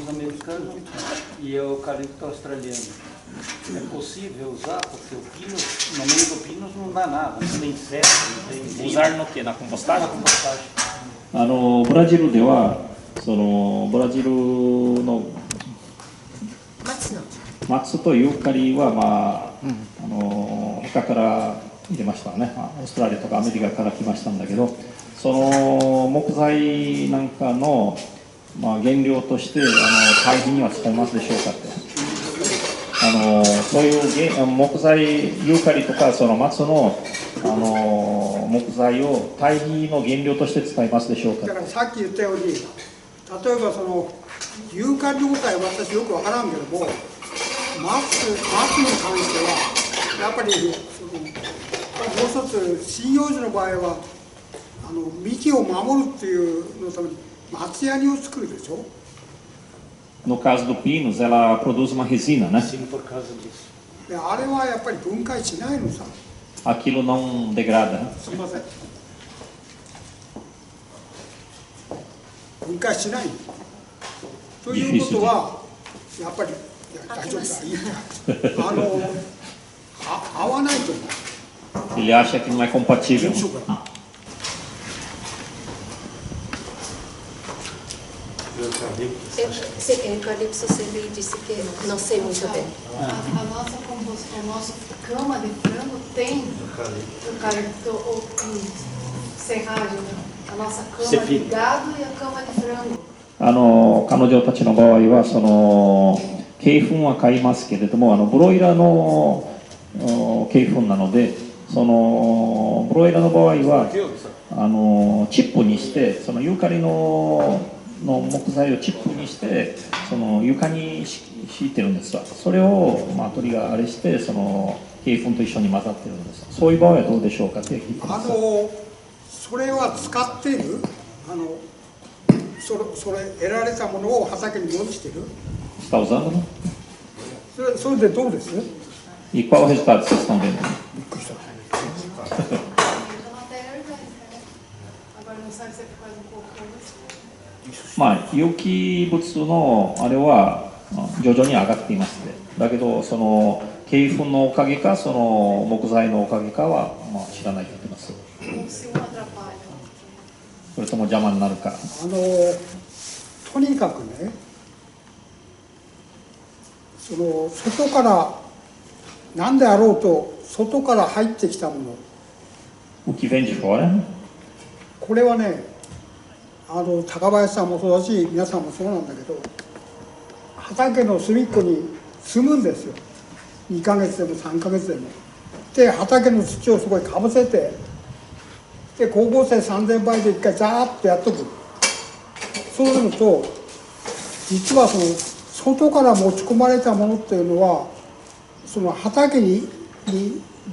americano e eucalipto australiano. É possível usar, porque o pinus, no meio do pinus não dá nada, não tem inseto, não tem... Usar no que? Na compostagem? Na compostagem. ブラジルではブラジルの松とユーカリは、他から入れましたね。オーストラリアとかアメリカから来ましたんだけど、その木材なんかの、原料として堆肥には使えますでしょうかって。そういう木材ユーカリとかその松の木材を堆肥の原料として使いますでしょうか。だからさっき言ったように、例えばユーカリのことは私よくわからんけども、松に関してはやっぱりもう一つ針葉樹の場合は幹を守るっていうのために松ヤニを作るでしょ。No caso do pinus, ela produz uma resina, né? Sim, por causa disso. であれはやっぱり分解しないのさ。Aquilo não degrada, né? すみません。分解しない。ということはやっぱり大丈夫だ。いいか。合わないと思う。 Ele acha que não é compatível. Eucalipto, ele disse que não sei muito bem. A nossa cama de frango tem eucalipto ou serragem, a nossa cama de gado e a cama de frango. 彼女たちの場合は鶏粉は買いますけれどもブロイラーの鶏粉なのでブロイラーの場合はチップにしてユーカリの木材をチップにして床に敷いてるんですわ。それを鳥があれして鶏粉と一緒に混ざってるんです。そういう場合はどうでしょうかって聞いてます。それは使っているそれ得られたものを畑に戻してる。 Está usando, né? それでどうです？ E qual o resultado que vocês estão vendo? Agora não sabe se é por causa do cocô. 有機物のあれは徐々に上がっていますね。だけど鶏粉のおかげか木材のおかげかは知らないと言ってます。それとも邪魔になるか。とにかくね、外から何であろうと外から入ってきたもの。O que vem de fora? これはね、高林さんもそうだし皆さんもそうなんだけど、畑の隅っこに積むんですよ。2ヶ月でも3ヶ月でも。で畑の土をそこにかぶせて、で光合成3000倍で一回ザーッとやっとく。そうすると実は外から持ち込まれたものっていうのは畑に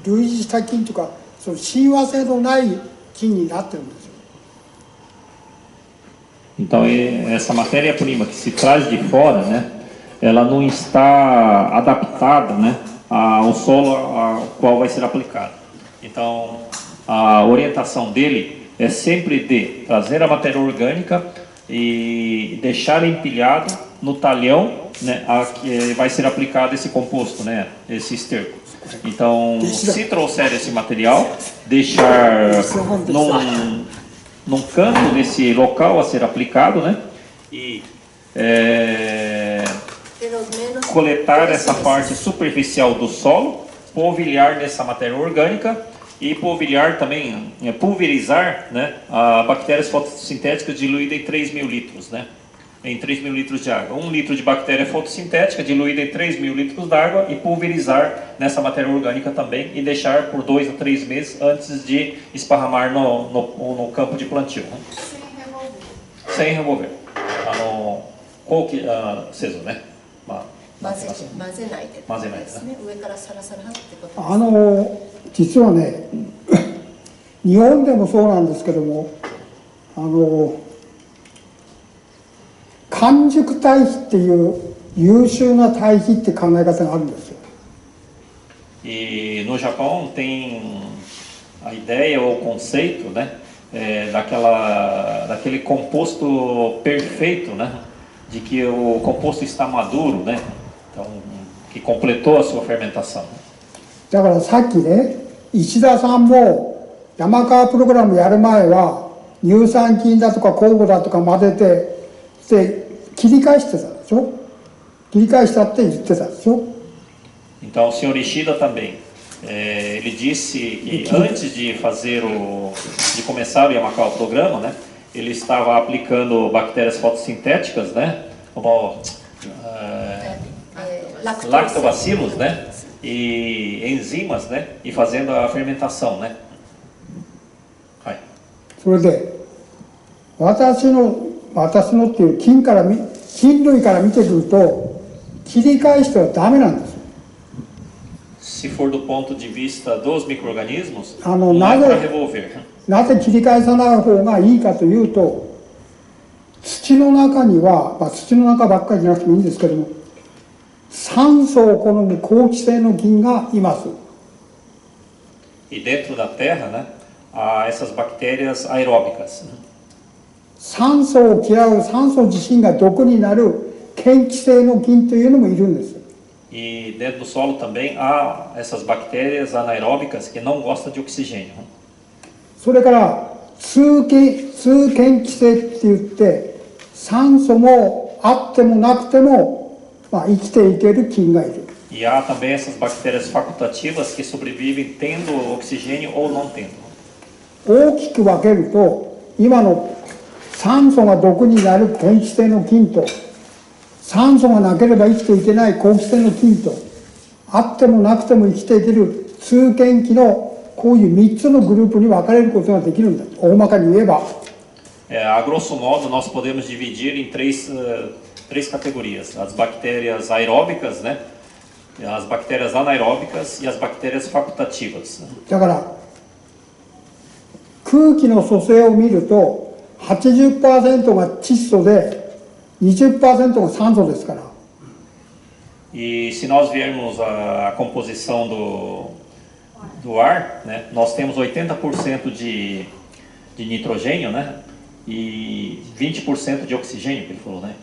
類似した菌というか親和性のない菌になってるんですよ。 Então, essa matéria-prima que se traz de fora, né, ela não está adaptada, né, ao solo ao qual vai ser aplicado. Então, a orientação dele é sempre de trazer a matéria orgânica e deixar empilhado no talhão, né, que vai ser aplicado esse composto, né, esse esterco. Então, se trouxer esse material, deixar num canto desse local a ser aplicado, né? E coletar essa parte superficial do solo, polvilhar nessa matéria orgânica e polvilhar também, pulverizar, né, a bactérias fotossintéticas diluídas em 3.000 litros, né? Em 3.000 litros de água. 1 litro de bactéria fotossintética diluída em 3.000 litros de água e pulverizar nessa matéria orgânica também e deixar por 2 a 3 meses antes de esparramar no campo de plantio. Né? Sem revolver. 後期せずね。混ぜないで。混ぜないですね。上からサラサラってことです。実はね、日本でもそうなんですけども、完熟堆肥っていう優秀な堆肥って考え方があるんですよ。E no Japão tem a ideia ou o conceito, né, daquele composto perfeito, né, de que o composto está maduro, né? Então, que completou a sua fermentação. だからさっきね、石田さんも山川プログラムやる前は乳酸菌だとか酵母だとか混ぜてで切り返してたでしょ。切り返したって言ってたでしょ。 Então, o senhor Ishida também, ele disse que antes de de começar o Yamakawa programa, né, ele estava aplicando bactérias fotossintéticas, né, como lactobacillus, né, e enzimas, né, e fazendo a fermentação, né. それで私のっていう菌類から見てくると切り返してはダメなんです。 Se for do ponto de vista dos micro-organismos, não não é nada- para revolver. なぜ切り返さない方がいいかというと、土の中には、土の中ばっかりじゃなくてもいいんですけども、酸素を好む好気性の菌がいます。 E dentro da terra, né, há essas bactérias aeróbicas. 酸素を嫌う酸素自身が毒になる嫌気性の菌というのもいるんです。 E dentro do solo também há essas bactérias anaeróbicas que não gostam de oxigênio. それから通嫌気性って言って酸素もあってもなくても、生きていける菌がいる。 E há também essas bactérias facultativas que sobrevivem tendo oxigênio ou não tendo. 大きく分けると今の酸素が毒になる嫌気性の菌と酸素がなければ生きていけない好気性の菌とあってもなくても生きていける通嫌気のこういう3つのグループに分かれることができるんだ。大まかに言えば。 A grosso modo, nós podemos dividir em três categorias: as bactérias aeróbicas, né, as bactérias anaeróbicas e as bactérias facultativas. だから空気の組成を見ると 80% が窒素で 20% が酸素ですから。 E se nós viermos a composição do ar, né, nós temos 80% de nitrogênio, né, e 20% de oxigênio, que ele falou, né?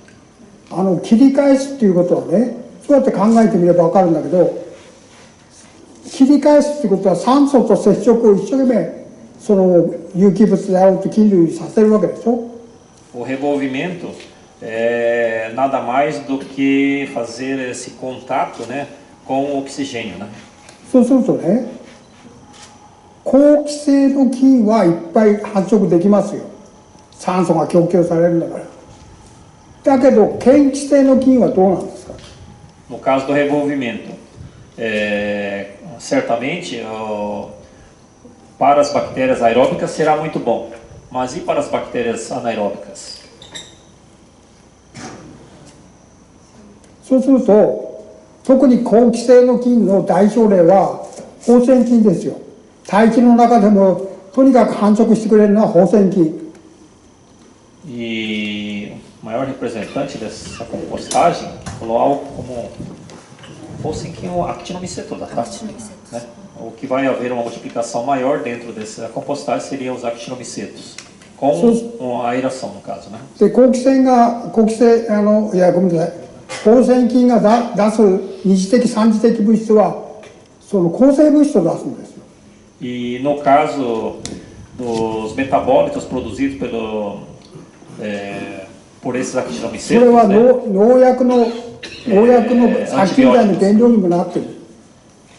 切り返すっていうことはね、そうやって考えてみれば分かるんだけど、切り返すっていうことは酸素と接触を一生懸命その有機物であると菌類にさせるわけでしょ。 O revolvimento é nada mais do que fazer esse contato, né, com o oxigênio, né? そうするとね、好気性の菌はいっぱい繁殖できますよ。酸素が供給されるんだから。だけど嫌気性の菌はどうなんですか。 No caso do revolvimento, certamente para as bactérias aeróbicas será muito bom, mas e para as bactérias anaeróbicas? そうすると特に好気性の菌の代表例は放線菌ですよ。大気の中でもとにかく繁殖してくれるのは放線菌。 E o maior representante dessa compostagem falou algo como fosse que o actinomiceto da tá? Né? O que vai haver uma multiplicação maior dentro dessa compostagem seriam os actinomicetos, com a aeração no caso, né? で好気性いやごめんなさい、放線菌が出す二次的三次的物質はその抗生物質を出すんですよ。 E no caso dos metabólitos produzidos por esses それ actinomicetos, は né? 農薬の殺菌剤の原料にもなってる。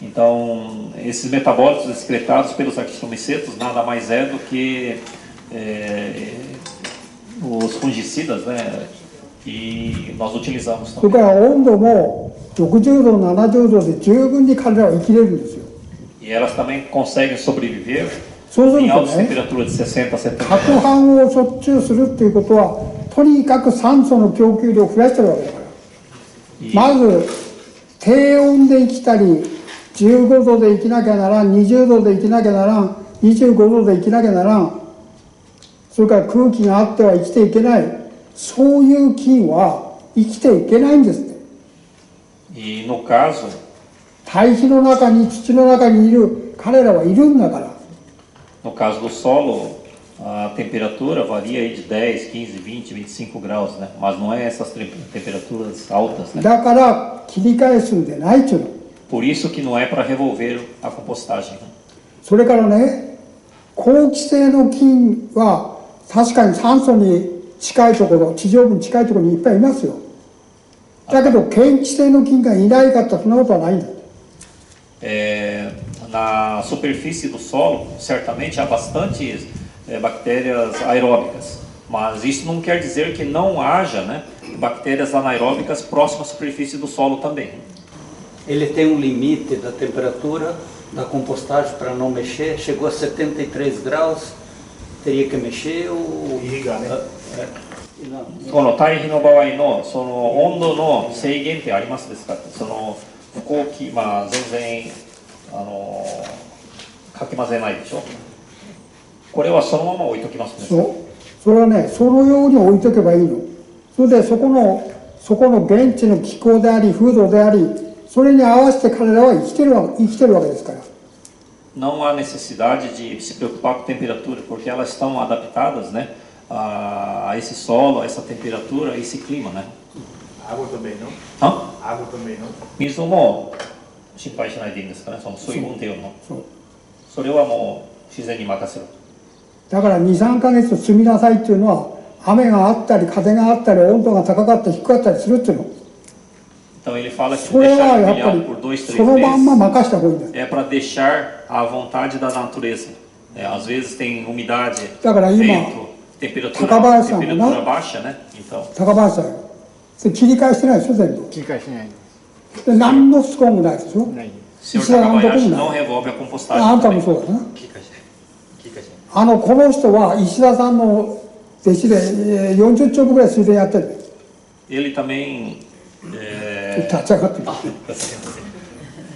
Então, esses metabólitos excretados pelos actinomicetos nada mais é do que os fungicidas, né? Que nós utilizamos それ também. から温度も60度70度で十分に彼らは生きれるんですよ。 E elas também conseguem sobreviver そうする em と altas ね、 temperaturas de 60 a 70 攪 graus. 拌をしょっちゅうするっていうことはとにかく酸素の供給量を増やしてるわけだから。 E, まず低温で生きたり15度で生きなきゃならん、20度で生きなきゃならん、25度で生きなきゃならん、それから空気があっては生きていけない、そういう菌は生きていけないんですね。 e no caso, 大気の中に土の中にいる彼らはいるんだから。 no caso do solo, a temperatura varia aí de 10, 15, 20, 25 graus, né? Mas não é essas temperaturas altas, né? だから切り返すんでないっていうの。 Por isso que não é para revolver a compostagem, né? それからね、好気性の菌は確かに酸素に近いところ、地上部に近いところにいっぱいいますよ。だけど嫌気性の菌がいないかってそんなことはないんだ。 Na superfície do solo, certamente há bastantes bactérias aeróbicas, mas isso não quer dizer que não haja, né, bactérias anaeróbicas próximas à superfície do solo também. Ele tem um limite da temperatura da compostagem para não mexer. Chegou a 73 graus, teria que mexer ou... Irrigar, né? Não. この堆肥の場合のその温度の制限ってありますですか？その不効気、まあ全然かき混ぜないでしょ。これはそのまま置いときますね。それはね、そのように置いとけばいいの。それでそこの現地の気候であり風土であり、それに合わせて彼らは生きてるわけですから。 Não há necessidade de se preocupar com temperatura, porque elas estão adaptadas, né, a esse solo, a essa temperatura, a esse clima, né? Água também não? Hã? Água também não? 水も心配しないでいいんですかね、その水分量の。そう。それはもう自然に任せる。だから2、3ヶ月住みなさいっていうのは、雨があったり風があったり温度が高かったり低かったりするっていうの。 Então ele fala que それは deixar やっ de ぱ milhão り por 2, 3そのまんま meses 任した方がいいんだよ。 é para deixar à vontade da natureza. Às vezes tem umidade, だから今 vento, temperatura 高林さんもな baixa, né? Então 高林さんよ。それ切り返してないでしょ全部。切り返しない。で何のスコーンもないでしょ。ない。 o senhor 石田さんのとこ Takabayashi も não ない。 revolve a あ compostagem んたも também. そうだな。この人は石田さんの弟子で40兆ぐらい水田やってる。 Ele também 立ち上がってる。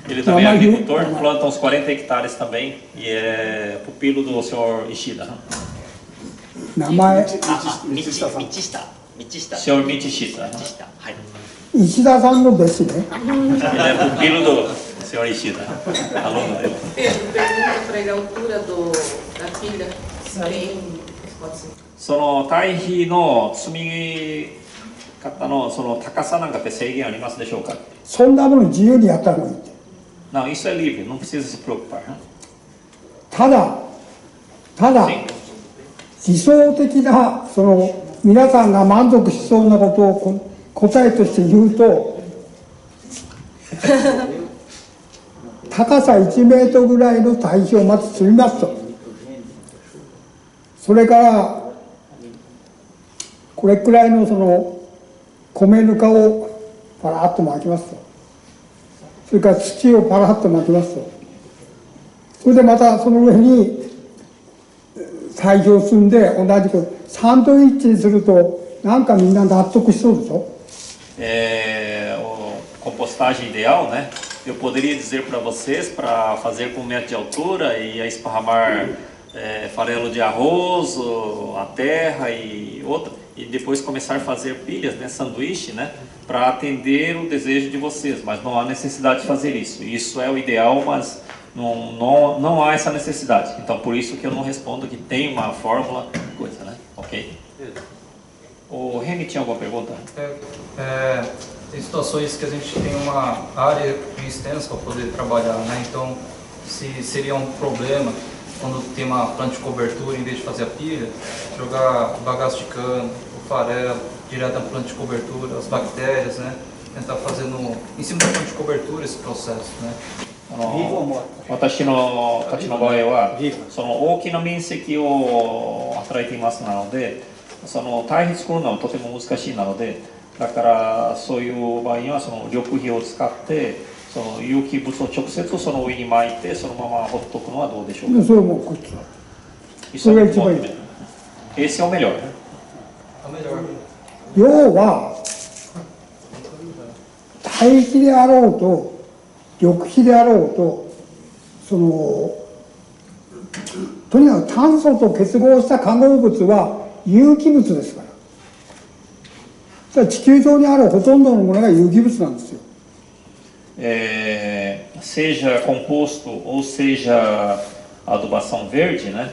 ele também é Mas- agricultor, planta uns 40 hectares também e é pupilo do senhor Ishida. 名前、Senhor Michishita. 石田さんの弟子ね。 Ele é pupilo do senhor Ishida, aluno dele. Pedro, pergunta para ele a altura da pilha. Se tem. Pode ser. その堆肥の積み方のその高さなんかって制限ありますでしょうか？そんなもの自由にやった方がいいって。 Não, isso é livre, não precisa se preocupar. ただ Sim. 理想的なその皆さんが満足しそうなことを答えとして言うと高さ1メートルぐらいの堆肥をまず積みますと、それからこれくらいのその米ぬかをパラッと巻きますと、それから土をパラッと巻きますと、それでまたその上に堆肥を積んで同じことサンドイッチにするとなんかみんな納得しそうでしょ。 A compostagem ideal, né? Eu poderia dizer para vocês para fazer com 1 metro de altura e a esparramar farelo de arroz, a terra e outra, e depois começar a fazer pilhas, né, sanduíche, né, para atender o desejo de vocês, mas não há necessidade de fazer isso. Isso é o ideal, mas não há essa necessidade. Então por isso que eu não respondo que tem uma fórmula, coisa, né? Ok? O Remy tinha alguma pergunta? Tem situações que a gente tem uma área extensa para poder trabalhar, né? Então, se seria um problema quando tem uma planta de cobertura, em vez de fazer a pilha, jogar bagaço de cana, o farelo, direto na planta de cobertura, as bactérias, né? Tentar fazer em cima da planta de cobertura esse processo, né? 私のたちの場合はその大きな面積を働いていますなので、その堆肥作るのはとても難しいなので、だからそういう場合にはその緑肥を使ってその有機物を直接その上に巻いてそのままほっとくのはどうでしょうか？ それもこっち Isso é muito bom Esse também. Esse é o melhor. É o melhor. 要は堆肥であろうと緑肥であろうとそのとにかく炭素と結合した化合物は有機物ですから。それは地球上にあるほとんどのものが有機物なんですよ。 Seja composto ou seja adubação verde, né?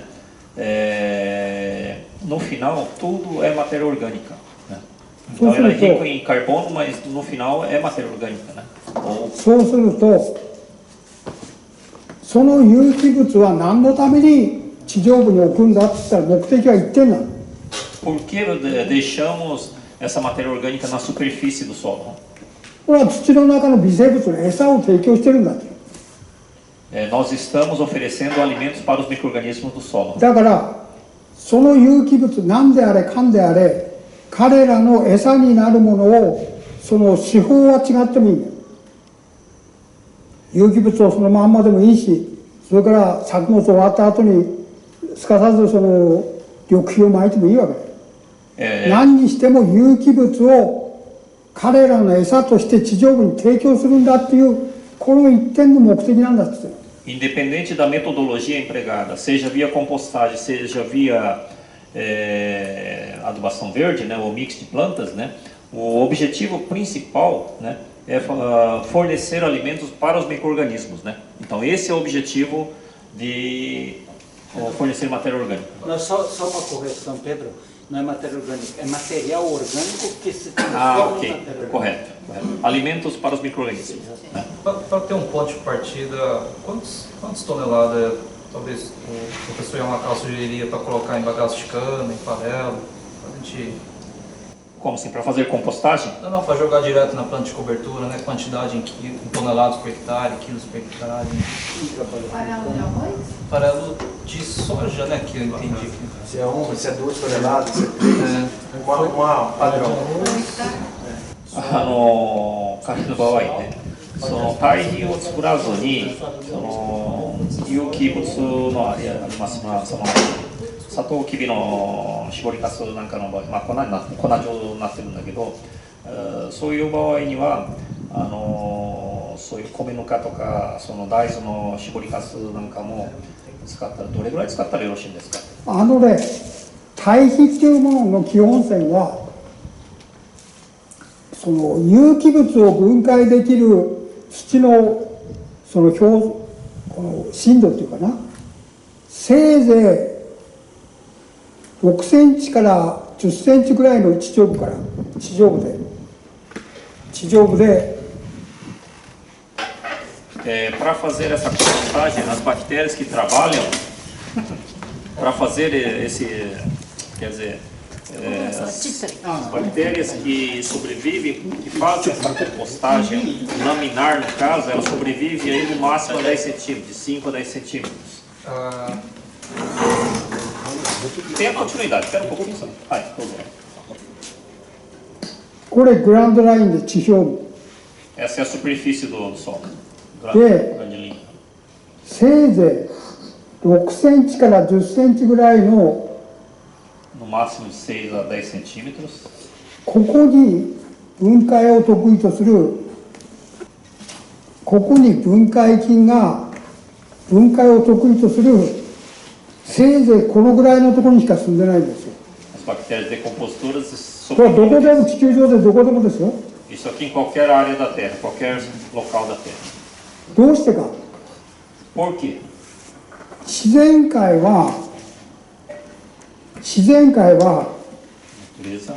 no final, tudo é matéria orgânica. Né? Então, ela é rica em carbono, mas no final é matéria orgânica. Né? Ou, そうすると、その有機物は何のために地上部に置くんだって言ったら目的は一点なの。 por que deixamos essa matéria orgânica na superfície do solo? これは土の中の微生物の餌を提供してるんだと。 Nós estamos oferecendo alimentos para os micro-organismos do solo. だからその有機物何であれかんであれ彼らの餌になるものをその手法は違ってもいいんだよ。有機物をそのまんまでもいいし、それから作物終わった後にすかさずその緑肥をまいてもいいわけだよ。何にしても有機物を彼らの餌として地上部に提供するんだっていうこの一点の目的なんだって言ってる。 Independente da metodologia empregada, seja via compostagem, seja via adubação verde, né, ou mix de plantas, né, o objetivo principal, né, é fornecer alimentos para os micro-organismos. Né? Então esse é o objetivo de fornecer matéria orgânica. Não, só uma correção, Pedro. Não é matéria orgânica, é material orgânico que se transforma ok, em matéria orgânica. correto. Alimentos para os micro-organismos. Né? Para ter um ponto de partida, quantas toneladas talvez o professor Yamakawa sugeriria para colocar em bagaço de cana, em farelo? A gente... Como assim? Para fazer compostagem? Não, para jogar direto na planta de cobertura, né? Quantidade em toneladas por hectare, quilos por hectare. Farelo de arroz? Farelo de soja, né? Que eu entendi. Se é 1, se é 2 toneladas, se é 3. Uma padrão. 彼の場合ね、その堆肥を作らずにその有機物のありますが、そのサトウキビの搾りかすなんかの場合、粉状になってるんだけど、そういう場合にはそういう米ぬかとかその大豆の搾りかすなんかも使ったらどれぐらい使ったらよろしいんですか？堆肥っていうものの基本線はその有機物を分解できる土のそのこの深度っていうかな、せいぜい6センチから10センチぐらいの地上部で para fazer essa compostagem, as bactérias que trabalham para fazer quer dizer, as bactérias que sobrevivem, que fazem essa compostagem laminar, no caso, elas sobrevivem aí no máximo a 10 centímetros, de 5 a 10 centímetros. Tem a continuidade, espera um pouquinho só. Essa é a superfície do solo. で、せいぜい6センチから10センチぐらいの No máximo de 6 a 10 centímetros. ここに分解を得意とする、ここに分解菌が分解を得意とする、せいぜいこのぐらいのところにしか住んでないんですよ。 As bactérias decompostoras これはどこでも地球上でどこでもですよ。 Isso aqui em qualquer área da Terra, qualquer local da Terra. どうしてか。 Por quê? 自然界は Beleza?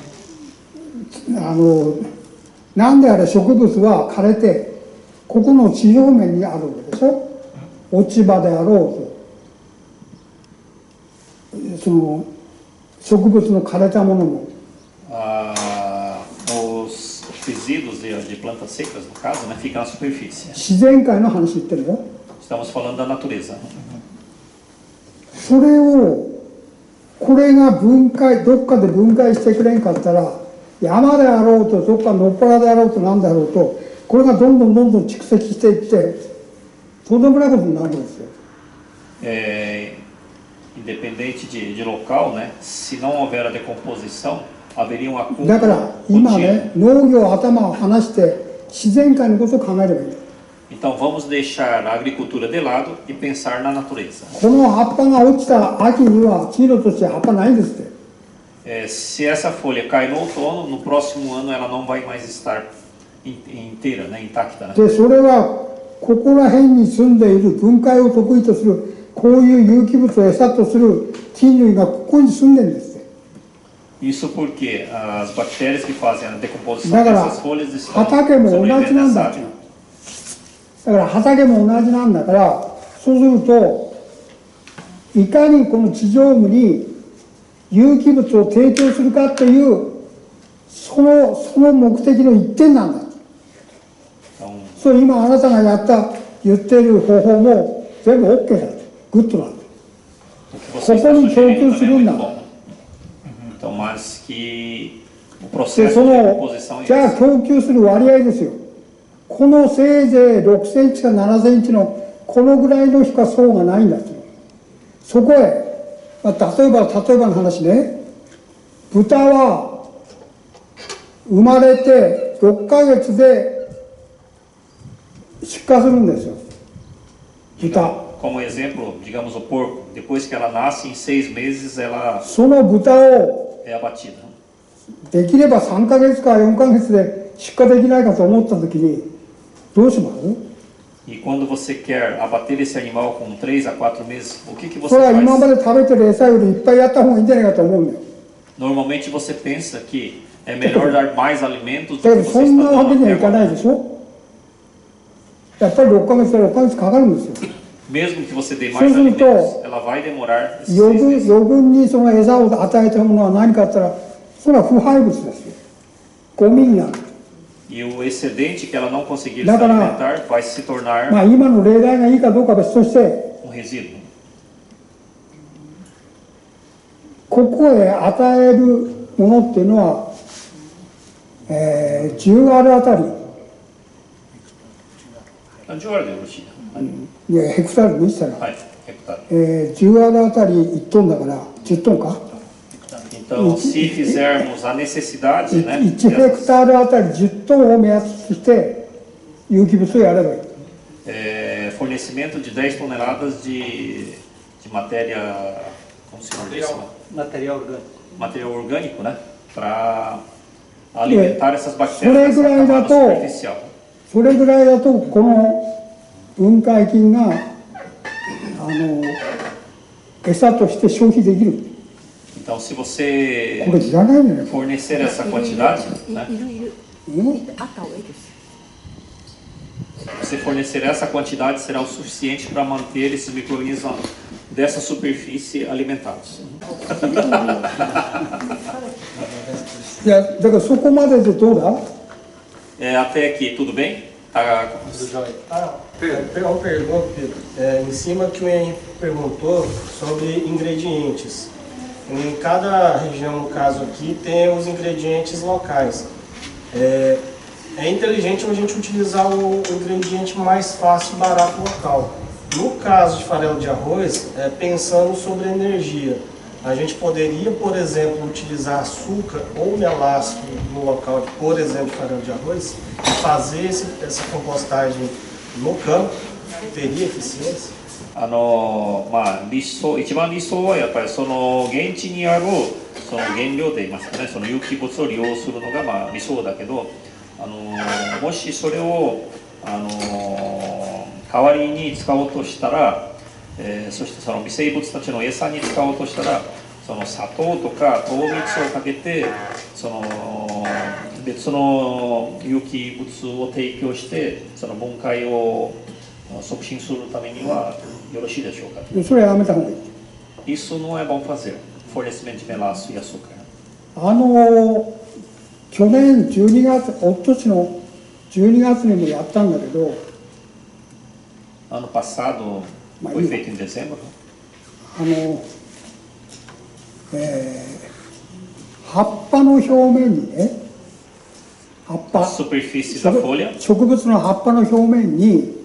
なんであれ植物は枯れてここの地表面にあるわけでしょ。落ち葉であろうと、その植物の枯れたものも Os resíduos de plantas secas, no caso, né, ficam na superfície. 自然界の話言ってるよ。 Estamos falando da natureza. それをこれが分解どっかで分解してくれんかったら山であろうとどっかのっぱらであろうと何であろうとこれがどんどん蓄積していってとんでもないことになるんですよ。 Independente de local, né, se não houver a decomposição, haveria um acúmulo だから今ね contínuo. 農業頭を離して自然界のことを考えればいいんだ。 Então vamos deixar a agricultura de lado e pensar na natureza. この葉っぱが落ちた秋には次の年葉っぱないんですって。 Se essa folha cai no outono, no próximo ano ela não vai mais estar inteira, né, intacta. Né? でそれはここら辺に住んでいる分解を得意とするこういう有機物を餌とする菌類がここに住んでるんですって。Isso porque as bactérias que fazem a decomposição だから dessas folhas estão 畑も同じ sobrevivendo なん nessa だって área. だから畑も同じなんだから、そうするといかにこの地上部に有機物を提供するかというその目的の一点なんだ。 Então, そう今あなたが言っている方法も全部 OK だ、グッドなんだ。 o que você está Conforme sugerindo todos também é muito não. bom. Então, mas que o で processo そ de の decomposição é じゃあ esse. 供給する割合ですよ。このせいぜい6センチか7センチのこのぐらいのしか層がないんだと。そこへ、まあ、例えばの話ね、豚は生まれて6ヶ月で出荷するんですよ。豚。 Como exemplo, digamos o porco, depois que ela nasce, em 6 meses ela その豚を é abatida. できれば3ヶ月か4ヶ月で出荷できないかと思ったときにどうします E quando você quer abater esse animal com 3 a 4 meses, o que そ você れは今ま faz? で食べてる餌よりいっぱいやった方がいいんじゃないかと思うんだよ。 Normalmente você pensa que é melhor dar mais alimentos do だ que けどそ você ん está なわけ dando には até いかない agora. でしょ。やっぱり6ヶ月で6ヶ月かかるんですよ。 Mesmo que você dê mais Sim, sim, alimentos, então, ela vai demorar esses 余 6 meses. 分にその餌を与えたものは何かって言ったらそれは腐敗物ですよ。ゴミになる。 E o excedente que ela não conseguir se Dá pra- alimentar vai se tornar まあ今の例題がいいかどうかは別として um resíduo. ここへ与えるものっていうのは、10アルあたり De ordem, Lucia. いやヘクタールにしたら、 Vai, hectare. 10アルあたり1トンだから10トンか Então, se fizermos a necessidade, né, 1ヘクタールあたり10トンを目安として有機物をやればいい。 fornecimento de 10 toneladas de matéria, como se chama isso? Material orgânico. Material orgânico, né, para alimentar essas そ bactérias れ nessa ぐらいだ camada と superficial. それぐらいだとこの分解菌が餌として消費できる。 Então, se você これいらないのよ。 fornecer essa quantidade, né, あった方がいいです você fornecer essa quantidade será o suficiente para manter esses micro-organismos dessa superfície alimentados. いやだからそこまででどうだ Até aqui, tudo bem? Tá, Pegar uma pergunta, Pedro. Em cima que o Henrique perguntou sobre ingredientes. Em cada região, no caso aqui, tem os ingredientes locais. É inteligente a gente utilizar o ingrediente mais fácil e barato local. No caso de farelo de arroz, pensando sobre a energia, a gente poderia, por exemplo, utilizar açúcar ou melaço no local de, por exemplo, farelo de arroz, e fazer essa compostagem no campo, teria eficiência? 一番理想はやっぱりその現地にあるその原料といいますかね、その有機物を利用するのが理想だけど、もしそれを代わりに使おうとしたら、そしてその微生物たちの餌に使おうとしたら、その砂糖とか糖蜜をかけてその別の有機物を提供してその分解を促進するためにはよろしいでしょうか。それはやめた方がいい。 Isso não é bom fazer. Fornecimento de melaço e açúcar. 去年12月、おととしの12月にもやったんだけど、 Ano passado foi feito em dezembro. 葉っぱの表面にね、葉っ A ぱ、 superfície da folha, 植物の葉っぱの表面に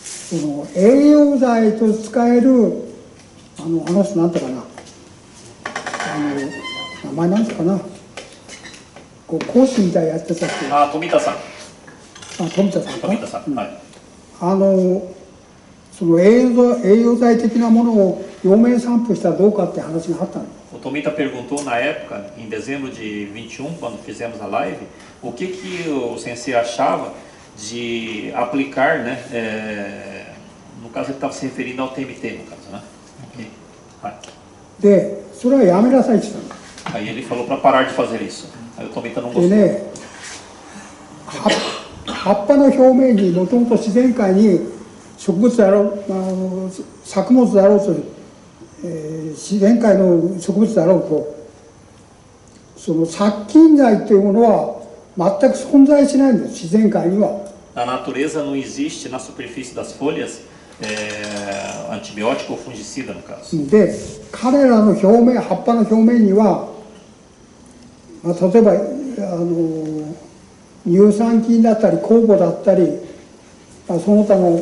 その栄養剤と使える人なんてかな、名前なんてかな、こう講師みたいやってた人、富田さん。富田さんか、富田さん。はい。その栄養剤的なものを表面散布したらどうかって話があったの。 O Tomita perguntou na época, em dezembro de 21, quando fizemos a live, o que o sensei achava de aplicar, né? No caso ele estava se referindo ao TMT, no caso, né? Okay. はい。で、それはやめなさいって言った Aí ele falou para parar de fazer isso. Aí o Tomita não で gostou. ね、葉っぱの表面にもともと自然界に植物であろう、作物であろうと、自然界の植物であろうと、その殺菌剤というものは全く存在しないんです、自然界には。 Na natureza não existe na superfície das folhas antibiótico ou fungicida no caso. で、彼らの表面、葉っぱの表面には、例えば乳酸菌だったり酵母だったり、その他の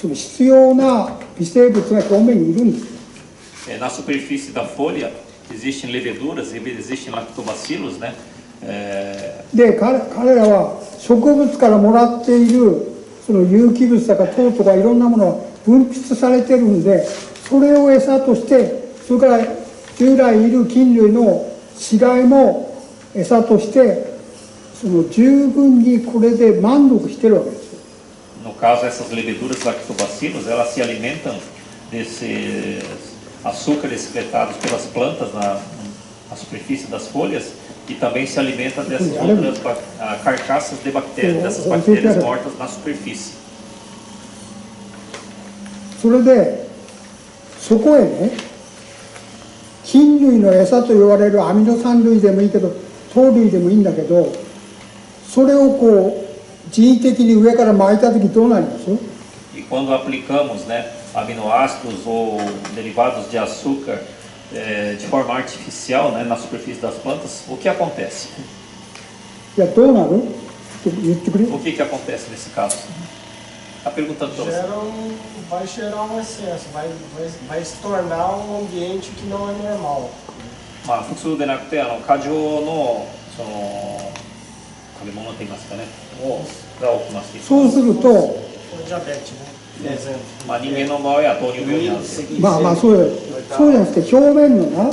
その必要な微生物が表面にいるんです。 Na superfície da folha existem leveduras, existem lactobacilos, né? で、彼らは植物からもらっているその有機物とか糖とかいろんなものが分泌されてるんで、それを餌として、それから従来いる菌類の死骸も餌として、その十分にこれで満足してるわけですよ。 No caso, essas leveduras lactobacilos, elas se alimentam desses açúcares secretados pelas plantas na superfície das folhas e também se alimenta dessas outras carcaças de bactérias, dessas bactérias mortas na superfície. それでそこへね、菌類の餌と言われるアミノ酸類でもいいけど糖類でもいいんだけど、それをこう人為的に上から撒いた時どうなります？ E quando aplicamos, né, aminoácidos ou derivados de açúcar de forma artificial, né, na superfície das plantas, o que acontece? いや、どうなる？言ってくれ。 O que acontece nesse caso? Está perguntando para você. Vai gerar um excesso, vai se tornar um ambiente que não é normal. まあ普通でなくて過剰のその食べ物といいますかねが起きます。そうすると、 Diabetes, né? Por exemplo. まあ人間の場合は糖尿病になるんで。まあそうじゃなくて表面のな、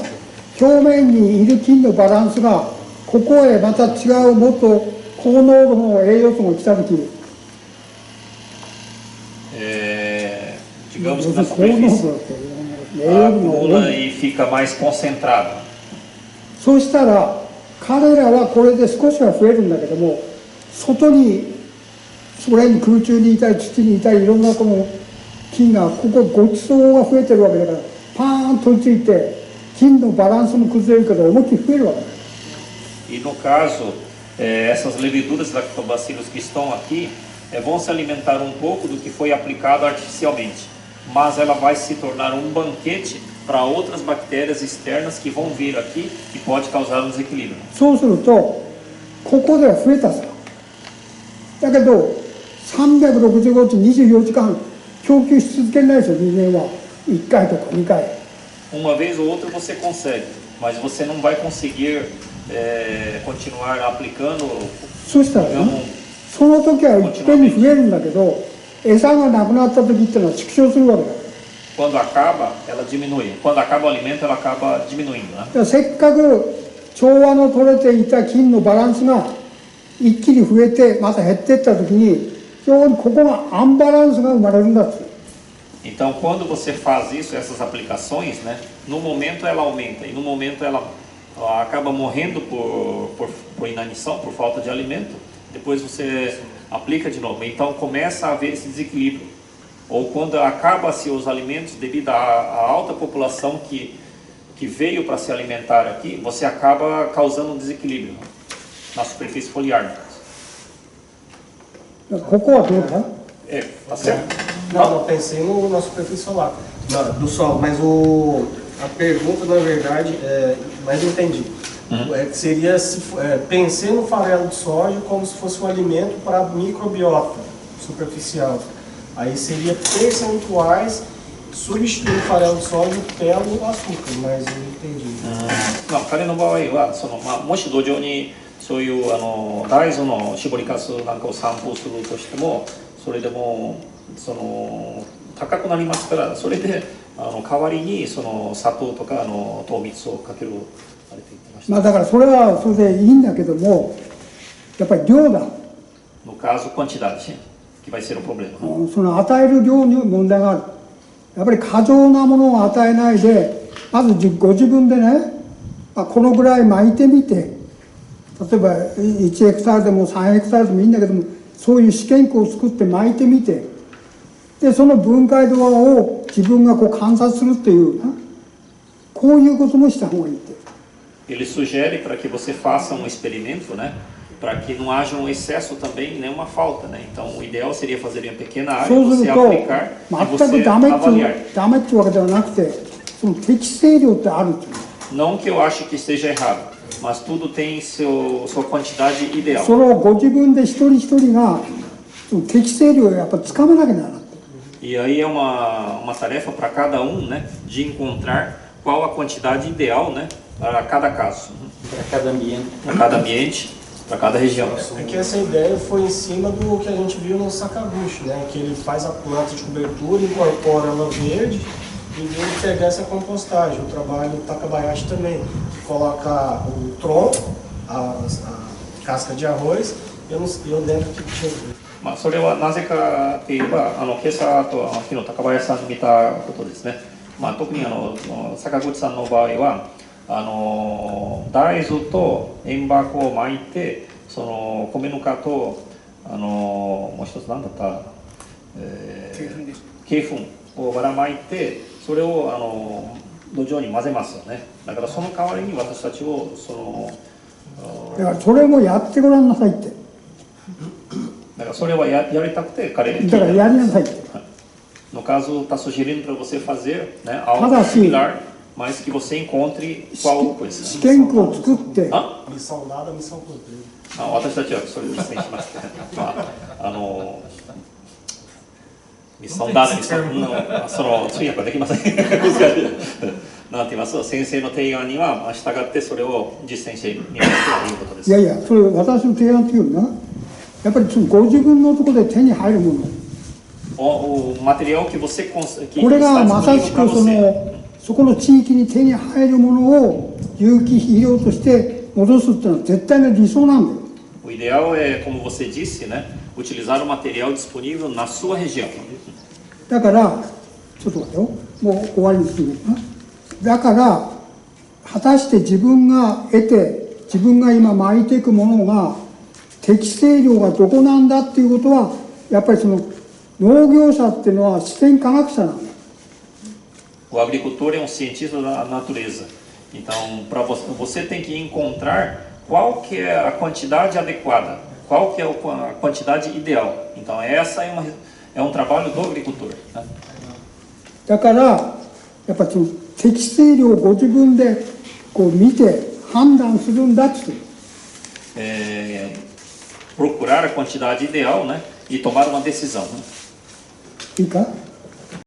表面にいる菌のバランスがここへまた違うもっと高濃度の栄養素が来た時、 digamos 要 que する na に高濃 superfície 度って栄養分が多 acumula い。 e fica mais concentrado. そうしたら彼らはこれで少しは増えるんだけども、外にそれに空中にいたり土にいたりいろんなこの菌がここごちそうが増えてるわけだから、パーンと取り付いて菌のバランスも崩れるけど思いっきり増えるわけだ。 E no caso, essas leveduras lactobacilos que estão aqui vão se alimentar um pouco do que foi aplicado artificialmente, mas ela vai se tornar um banquete para outras bactérias externas que vão vir aqui e pode causar um desequilíbrio. そうするとここでは増えたさ。だけど365日24時間供給し続けないですよ、人間は。1回とか2回。 Uma vez ou outra você consegue, mas você não vai conseguir continuar aplicando. そしたらね、その時はいっぺんに増えるんだけど、餌がなくなった時っていうのは縮小するわけだ。 Quando acaba, ela diminui. Quando acaba o alimento, ela acaba diminuindo, né? だからせっかく調和の取れていた菌のバランスが一気に増えてまた減っていった時に、非常にここがアンバランスが生まれるんだって。 Então, quando você faz isso, essas aplicações, né? No momento ela aumenta e no momento ela acaba morrendo por inanição, por falta de alimento. Depois você aplica de novo. Então começa a haver esse desequilíbrio. Ou quando acaba-se os alimentos devido à alta população que veio para se alimentar aqui, você acaba causando um desequilíbrio na superfície foliar. ここはどうだ？ Tá certo? Não, pensei na superfície solar, do Sol, mas a pergunta, na verdade, mas eu entendi. Que seria, pensei no farelo de soja como se fosse um alimento para a microbiota superficial. Aí seria percentuais substituir o farelo de soja pelo açúcar, mas eu entendi. 彼の場合はもし土壌にそういう大豆の搾りかすなんかを散布するとしても、それでも高くなりますから、それで代わりに砂糖とか糖蜜をかけるあれと言ってました。まあだからそれはそれでいいんだけども、やっぱり量だ。 No caso, quantidade que vai ser o problema. その与える量に問題がある。やっぱり過剰なものを与えないで、まずご自分でね、まあ、このぐらい巻いてみて、例えば1ヘクタールでも3ヘクタールでもいいんだけども、そういう試験区を作って巻いてみて、でその分解度合を自分がこう観察するっていうな、こういうこともした方がいいって。Ele sugere para que você faça um experimento, né? Para que não haja um excesso também, nem uma falta, né? Então, o ideal seria fazer em uma pequena área, そうす você ると aplicar e 全 você くダメって avaliar. ダメってわけではなくて、その適正量ってあるっていう。 Não que eu ache que esteja errado, mas tudo tem sua quantidade ideal. それをご自分で一人一人がその適正量をやっぱつかめなきゃならない。 E aí é uma tarefa para cada né? De encontrar qual a quantidade ideal, né? Para cada caso. Para cada ambiente. Para cada ambiente, para cada região. É que essa ideia foi em cima do que a gente viu no Sakaguchi, né? Que ele faz a planta de cobertura, incorpora ela verde, em vez de pegar essa compostagem. O trabalho do Takabayashi também, coloca o tronco, a casca de arroz e eu dentro que tinha. まあ、それはなぜかといえば、今朝と昨日高林さんに見たことですね。まあ、特に坂口さんの場合は大豆と塩爆を巻いて、その米ぬかともう一つ何だった、鶏粉をばらまいて、それを土壌に混ぜますよね。だからその代わりに私たちをだからそれもやってごらんなさいって。だからそれはやりたくて彼に聞いた。だからやりなさいって。No caso, está sugerindo para você fazer, né, algo similar, mas que você encontre qual coisa. 試験区を作って。Missão dada, missão cumprida. 私たちはそれで実践しました。ミッションダーミッションその通訳はできません。なんて言います？先生の提案には従ってそれを実践してみるということです。いやいや、それ私の提案っていうのはな、やっぱりそのご自分のところで手に入るもの。O material que você que これがまさしくそこの地域に手に入るものを有機肥料として戻すっていうのは絶対の理想なんだよ。O ideal é, como você disse, né, utilizar o material disponível na sua região. だからちょっと待ってよ、もう終わりにするな。だから果たして自分が得て自分が今巻いていくものが適正量がどこなんだっていうことはやっぱりその農業者っていうのは自然科学者なんだ。 O agricultor é um cientista da natureza. Então, para você tem que encontrar qual que é a quantidade adequada, qual que é a quantidade ideal. Então, essa é um trabalho do agricultor. Né? だからやっぱりその適正量をご自分でこう見て判断するんだって。Procurar a quantidade ideal, né, e tomar uma decisão. Né? いいか？